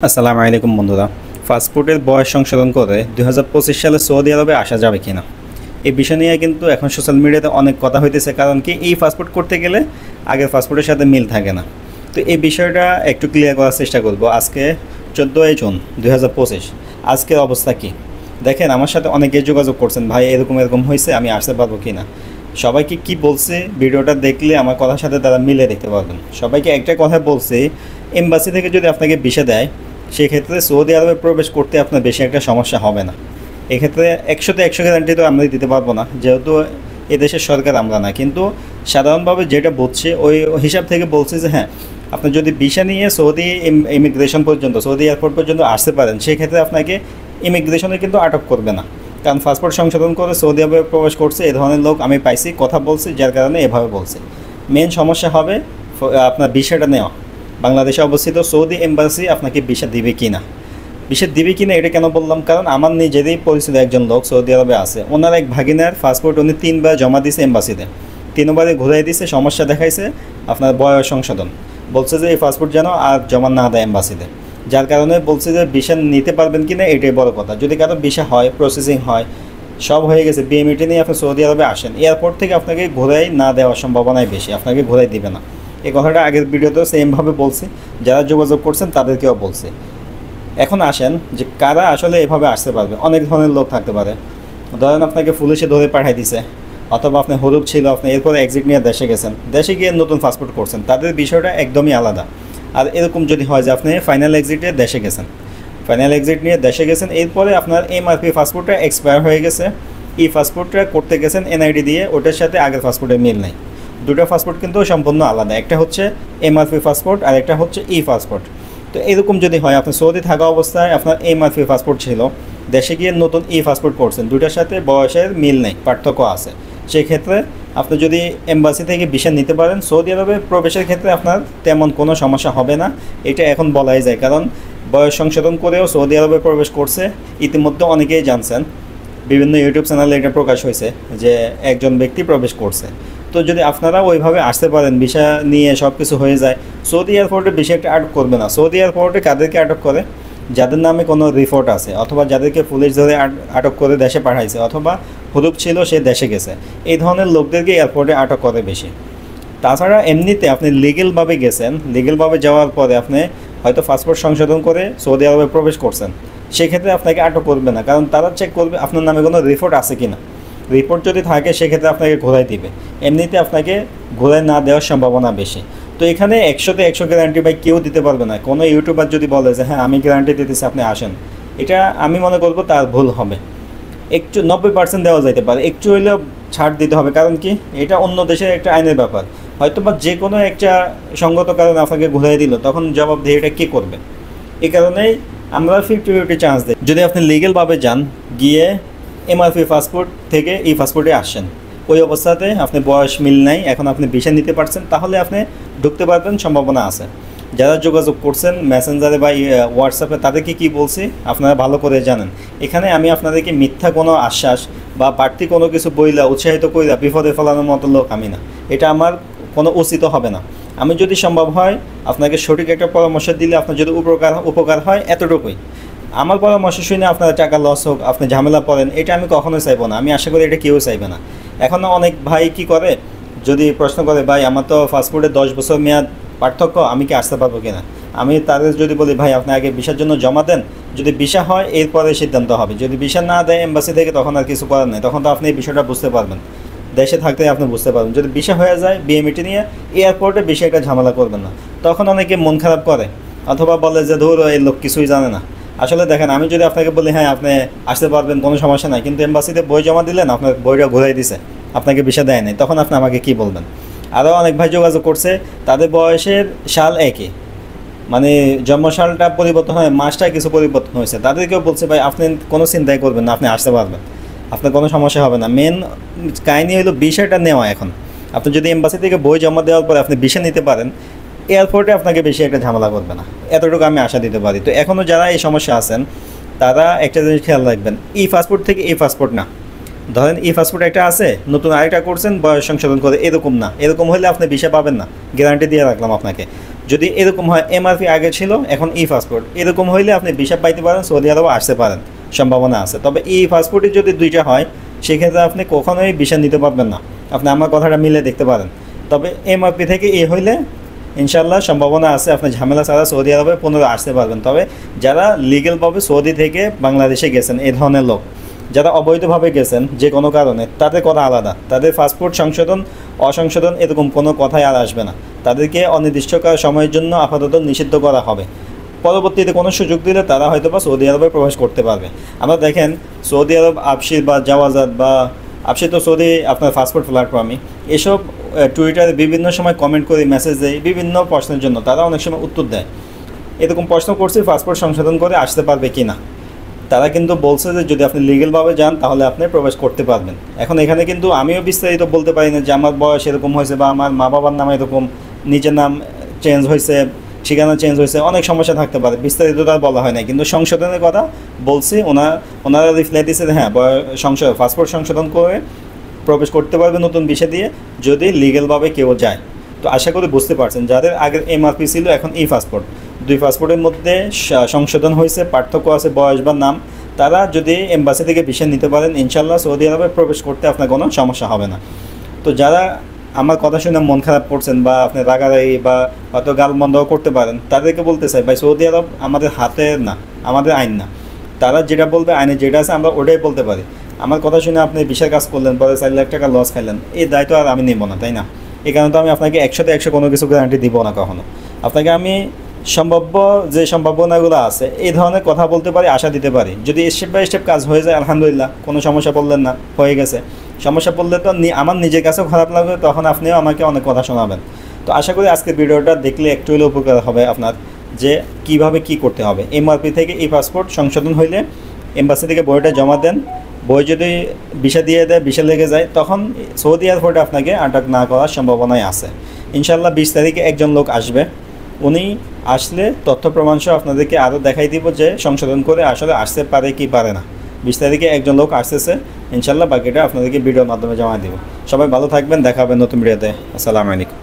আসসালামু আলাইকুম বন্ধুরা। পাসপোর্টের বয়স সংশোধন করে 2025 সালে সৌদি আরবে আসা যাবে কিনা এই বিষয় নিয়ে কিন্তু এখন সোশ্যাল মিডিয়াতে অনেক কথা হইতেছে। কারণ কি, এই পাসপোর্ট করতে গেলে আগের পাসপোর্টের সাথে মিল থাকে না। তো এই বিষয়টা একটু ক্লিয়ার করার চেষ্টা করব। আজকে 14 জুন 2025, আজকের অবস্থা কি দেখেন। আমার সাথে অনেকে যোগাযোগ করছেন, ভাই এরকম এরকম হয়েছে, আমি আসতে পারবো কি না। সবাইকে কি বলছে ভিডিওটা দেখলে আমার কথার সাথে তারা মিলে দেখতে পারবেন। সবাইকে একটা কথা বলছে, এমবাসি থেকে যদি আপনাকে ভিসা দেয় সেক্ষেত্রে সৌদি আরবে প্রবেশ করতে আপনার বেশি একটা সমস্যা হবে না। এক্ষেত্রে 100% গ্যারান্টি তো আমরা দিতে পারবো না, যেহেতু এদেশের সরকার আমরা না। কিন্তু সাধারণভাবে যেটা বলছে ওই হিসাব থেকে বলছে যে হ্যাঁ, আপনি যদি ভিসা নিয়ে সৌদি ইমিগ্রেশন পর্যন্ত, সৌদি এয়ারপোর্ট পর্যন্ত আসতে পারেন, সেক্ষেত্রে আপনাকে ইমিগ্রেশনে কিন্তু আটক করবে না। কারণ পাসপোর্ট সংশোধন করে সৌদি আরবে প্রবেশ করছে এ ধরনের লোক আমি পাইছি, কথা বলছি, যার কারণে এভাবে বলছে। মেন সমস্যা হবে আপনার ভিসাটা নেওয়া। বাংলাদেশে অবস্থিত সৌদি এম্বাসি আপনাকে ভিসা দিবে কি না, ভিসা দিবে কি না এটা কেন বললাম, কারণ আমার নিজেরই পরিচিত একজন লোক সৌদি আরবে আছে। ওনার এক ভাগিনার পাসপোর্ট উনি 3বার জমা দিয়েছে এম্বাসিতে, 3বারে ঘুরাই দিয়েছে, সমস্যা দেখাইছে আপনার বয়স সংশোধন। বলছে যে এই পাসপোর্ট যেন আর জমা না দেয় এম্বাসিতে, যার কারণে বলছে যে ভিসা নিতে পারবেন কি না এটাই বড় কথা। যদি কারো ভিসা হয়, প্রসেসিং হয়, সব হয়ে গেছে, বিএমইটি নিয়ে আপনি সৌদি আরবে আসেন, এয়ারপোর্ট থেকে আপনাকে ঘোরাই না দেওয়ার সম্ভাবনাই বেশি, আপনাকে ঘোরাই দিবে না। এই কথাটা আগের ভিডিওতেও সেমভাবে বলছি, যারা যোগাযোগ করছেন তাদেরকেও বলছে। এখন আসেন যে কারা আসলে এভাবে আসতে পারবে। অনেক ধরনের লোক থাকতে পারে, ধরেন আপনাকে পুলিশে ধরে পাঠাই দিছে, অথবা আপনি হরুপ ছিল, আপনি এরপরে এক্সিট নিয়ে দেশে গেছেন, দেশে গিয়ে নতুন পাসপোর্ট করছেন, তাদের বিষয়টা একদমই আলাদা। আর এরকম যদি হয় যে আপনি ফাইনাল এক্সিটে দেশে গেছেন, ফাইনাল এক্সিট নিয়ে দেশে গেছেন, এরপরে আপনার এমআরপি পাসপোর্টটা এক্সপায়ার হয়ে গেছে, এই পাসপোর্টটা করতে গেছেন এনআইডি দিয়ে, ওটার সাথে আগের পাসপোর্টের মিল নেই। দুটো পাসপোর্ট কিন্তু সম্পূর্ণ আলাদা, একটা হচ্ছে এমআরপি পাসপোর্ট আর একটা হচ্ছে ই পাসপোর্ট। তো এরকম যদি হয়, আপনি সৌদি থাকা অবস্থায় আপনার এমআরপি পাসপোর্ট ছিল, দেশে গিয়ে নতুন ই পাসপোর্ট করছেন, দুটার সাথে বয়সের মিল নেই, পার্থক্য আছে, সেক্ষেত্রে আপনি যদি এম্বাসি থেকে ভিসা নিতে পারেন, সৌদি আরবে প্রবেশের ক্ষেত্রে আপনার তেমন কোনো সমস্যা হবে না। এটা এখন বলাই যায়, কারণ বয়স সংশোধন করেও সৌদি আরবে প্রবেশ করছে, ইতিমধ্যে অনেকেই জানছেন, বিভিন্ন ইউটিউব চ্যানেলে এটা প্রকাশ হয়েছে যে একজন ব্যক্তি প্রবেশ করছে। তো যদি আপনারা ওইভাবে আসতে পারেন, ভিসা নিয়ে সব কিছু হয়ে যায়, সৌদি এয়ারপোর্টে বেশি একটা আটক করবে না। সৌদি এয়ারপোর্টে কাদেরকে আটক করে, যাদের নামে কোনো রিপোর্ট আছে, অথবা যাদেরকে পুলিশ ধরে আটক করে দেশে পাঠাইছে, অথবা হুদুক ছিল সে দেশে গেছে, এই ধরনের লোকদেরকে এয়ারপোর্টে আটক করে বেশি। তাছাড়া এমনিতে আপনি লিগেলভাবে গেছেন, লিগেলভাবে যাওয়ার পরে আপনি হয়তো পাসপোর্ট সংশোধন করে সৌদি আরবে প্রবেশ করছেন, সেক্ষেত্রে আপনাকে আটক করবে না, কারণ তারা চেক করবে আপনার নামে কোনো রিপোর্ট আছে কি না। রিপোর্ট যদি থাকে সেক্ষেত্রে আপনাকে ঘোরাই দিবে, এমনিতে আপনাকে ঘোরাই না দেওয়ার সম্ভাবনা বেশি। তো এখানে 100% গ্যারান্টি ভাই কেউ দিতে পারবে না। কোনো ইউটিউবার যদি বলে যে হ্যাঁ আমি গ্যারান্টি দিতেছি আপনি আসেন, এটা আমি মনে করবো তার ভুল হবে। একটু 90% দেওয়া যাইতে পারে, একটু হইলেও ছাড় দিতে হবে। কারণ কি, এটা অন্য দেশের একটা আইনের ব্যাপার, হয়তো বা যে কোনো একটা সঙ্গত কারণে আপনাকে ঘুরাই দিল, তখন জবাবদিহিটা কে করবে। এই কারণেই আমরা 50-50 চান্স দিই। যদি আপনি লিগেলভাবে যান, গিয়ে এমআরপি পাসপোর্ট থেকে এই পাসপোর্টে আসেন, ওই অবস্থাতে আপনি বয়স মিল নাই, এখন আপনি ভিসা নিতে পারছেন, তাহলে আপনি ঢুকতে পারবেন, সম্ভাবনা আছে। যারা যোগাযোগ করছেন মেসেঞ্জারে বা হোয়াটসঅ্যাপে, তাদেরকে কি বলছি আপনারা ভালো করে জানেন। এখানে আমি আপনাদেরকে মিথ্যা কোনো আশ্বাস বা বাড়তি কোনো কিছু বইলা উৎসাহিত কইরা বিপদে ফেলানোর মতো লোক আমি না, এটা আমার কোনো উচিত হবে না। আমি যদি সম্ভব হয় আপনাকে সঠিক একটা পরামর্শ দিলে আপনার যদি উপকার হয়, এতটুকুই। আমার পরামর্শ শুনে আপনার টাকা লস হোক, আপনি ঝামেলা পড়েন, এটা আমি কখনোই চাইবো না। আমি আশা করি এটা কেউ চাইবে না। এখন অনেক ভাই কি করে, যদি প্রশ্ন করে ভাই আমার তো পাসপোর্টে 10 বছর মেয়াদ পার্থক্য, আমি কি আসতে পারবো কিনা, আমি তাদের যদি বলি ভাই আপনি আগে ভিসার জন্য জমা দেন, যদি ভিসা হয় এরপরে সিদ্ধান্ত হবে। যদি ভিসা না দেয় এম্বাসি থেকে, তখন আর কিছু করার নেই, তখন তো আপনি এই বিষয়টা বুঝতে পারবেন, দেশে থাকতে আপনি বুঝতে পারবেন। যদি ভিসা হয়ে যায় বিএমইটি নিয়ে, এয়ারপোর্টে বেশি একটা ঝামেলা করবেন না, তখন অনেকে মন খারাপ করে, অথবা বলে যে ধরো এই লোক কিছুই জানে না। আসলে দেখেন, আমি যদি আপনাকে বলি হ্যাঁ আপনি আসতে পারবেন, কোনো সমস্যা নাই, কিন্তু এম্বাসিতে বই জমা দিলেন, আপনার বইটা ঘুরাই দিছে, আপনাকে ভিসা দেয় নাই, তখন আপনি আমাকে কী বলবেন। আরও অনেক ভাই যোগাযোগ করছে, তাদের বয়সের সাল একই, মানে জন্মসালটা পরিবর্তন হয়, মাসটা কিছু পরিবর্তন হয়েছে, তাদেরকেও বলছে ভাই আপনি কোনো চিন্তাই করবেন না, আপনি আসতে পারবেন, আপনার কোনো সমস্যা হবে না। মেন কাহিনি হলো ভিসাটা নেওয়া। এখন আপনি যদি এম্বাসি থেকে বই জমা দেওয়ার পরে আপনি ভিসা নিতে পারেন, এয়ারপোর্টে আপনাকে বেশি একটা ঝামেলা করবে না, এতটুকু আমি আশা দিতে পারি। তো এখনও যারা এই সমস্যা আছেন, তারা একটা জিনিস খেয়াল রাখবেন, এই পাসপোর্ট থেকে এই পাসপোর্ট না, ধরেন ই পাসপোর্ট একটা আছে, নতুন আরেকটা করছেন বয়স সংশোধন করে, এরকম না। এরকম হলে আপনি ভিসা পাবেন না, গ্যারান্টি দিয়ে রাখলাম আপনাকে। যদি এরকম হয় এমআরপি আগে ছিল এখন ই পাসপোর্ট, এরকম হইলে আপনি ভিসা পাইতে পারেন, সৌদি আরবে আসতে পারেন, সম্ভাবনা আছে। তবে ই পাসপোর্টে যদি দুইটা হয় সেক্ষেত্রে আপনি কখনোই ভিসা নিতে পারবেন না। আপনি আমার কথাটা মিলে দেখতে পারেন। তবে এমআরপি থেকে এ হইলে ইনশাল্লাহ সম্ভাবনা আছে আপনি ঝামেলা ছাড়া সৌদি আরবে পুনরায় আসতে পারবেন। তবে যারা লিগেলভাবে সৌদি থেকে বাংলাদেশে গেছেন, এই ধরনের লোক যারা অবৈধভাবে গেছেন যে কোনো কারণে, তাদের কথা আলাদা। তাদের পাসপোর্ট সংশোধন অসংশোধন এরকম কোনো কথাই আর আসবে না। তাদেরকে অনির্দিষ্টকাল সময়ের জন্য আপাতত নিষিদ্ধ করা হবে। পরবর্তীতে কোনো সুযোগ দিলে তারা হয়তো বা সৌদি আরবে প্রবেশ করতে পারবে। আমরা দেখেন সৌদি আরব আবশির বা জাওয়াজাত বা আবশির তো সৌদি আপনার পাসপোর্ট প্ল্যাটফর্মই, এসব টুইটারে বিভিন্ন সময় কমেন্ট করে মেসেজ দেয় বিভিন্ন প্রশ্নের জন্য, তারা অনেক সময় উত্তর দেয়। এরকম প্রশ্ন করছি পাসপোর্ট সংশোধন করে আসতে পারবে কি না। তারা কিন্তু বলছে যে যদি আপনি লিগেলভাবে যান তাহলে আপনি প্রবেশ করতে পারবেন। এখন এখানে কিন্তু আমিও বিস্তারিত বলতে পারি না যে আমার বয়স এরকম হয়েছে বা আমার মা বাবার নাম এরকম, নিজের নাম চেঞ্জ হয়েছে, ঠিকানা চেঞ্জ হয়েছে, অনেক সমস্যা থাকতে পারে, বিস্তারিত তার বলা হয় না। কিন্তু সংশোধনের কথা বলছি, ওনারা রিপ্লাই দিয়েছে হ্যাঁ পাসপোর্ট সংশোধন করে প্রবেশ করতে পারবে নতুন ভিসা দিয়ে যদি লিগেলভাবে কেউ যায়। তো আশা করি বুঝতে পারছেন, যাদের আগের এমআরপি ছিল এখন ই পাসপোর্ট, দুই পাসপোর্টের মধ্যে সংশোধন হয়েছে, পার্থক্য আছে বয়স বা নাম, তারা যদি এম্বাসি থেকে ভিসা নিতে পারেন ইনশাল্লাহ সৌদি আরবে প্রবেশ করতে আপনার কোনো সমস্যা হবে না। তো যারা আমার কথা শুনে মন খারাপ করছেন বা আপনি রাগারাগি বা হয়তো গালমন্দও করতে পারেন, তাদেরকে বলতে চাই ভাই সৌদি আরব আমাদের হাতে না, আমাদের আইন না। তারা যেটা বলবে আইনে যেটা আছে আমরা ওটাই বলতে পারি। আমার কথা শুনে আপনি ভিসার কাজ করলেন, পরে 4 লাখ টাকা লস খাইলেন, এই দায়িত্ব আর আমি নেব না, তাই না? এই কারণে তো আমি আপনাকে 100% কোনো কিছু গ্যারান্টি দিব না কখনো। আপনাকে আমি সম্ভাব্য যে সম্ভাবনাগুলো আছে এই ধরনের কথা বলতে পারি, আশা দিতে পারি। যদি স্টেপ বাই স্টেপ কাজ হয়ে যায় আলহামদুলিল্লাহ, কোনো সমস্যা পড়লেন না, হয়ে গেছে। সমস্যা পড়লে তো আমার নিজের কাছেও খারাপ লাগবে, তখন আপনিও আমাকে অনেক কথা শোনাবেন। তো আশা করি আজকের ভিডিওটা দেখলে একটু হলেও উপকার হবে আপনার, যে কিভাবে কি করতে হবে। এমআরপি থেকে এই পাসপোর্ট সংশোধন হইলে এম্বাসি থেকে বইটা জমা দেন, বই যদি ভিসা দিয়ে দেয়, ভিসা লেগে যায়, তখন সৌদি এয়ারপোর্টে আপনাকে আটক না করার সম্ভাবনাই আছে। ইনশাল্লাহ 20 তারিখে একজন লোক আসবে, উনি আসলে তথ্য প্রমাণসহ আপনাদেরকে আরও দেখাই দিব যে সংশোধন করে আসলে আসতে পারে কি পারে না। 20 তারিখে একজন লোক আসতেছে, ইনশাল্লাহ বাকিটা আপনাদেরকে ভিডিওর মাধ্যমে জমা দিব। সবাই ভালো থাকবেন, দেখা হবে নতুন ভিডিওতে। আসসালামু আলাইকুম।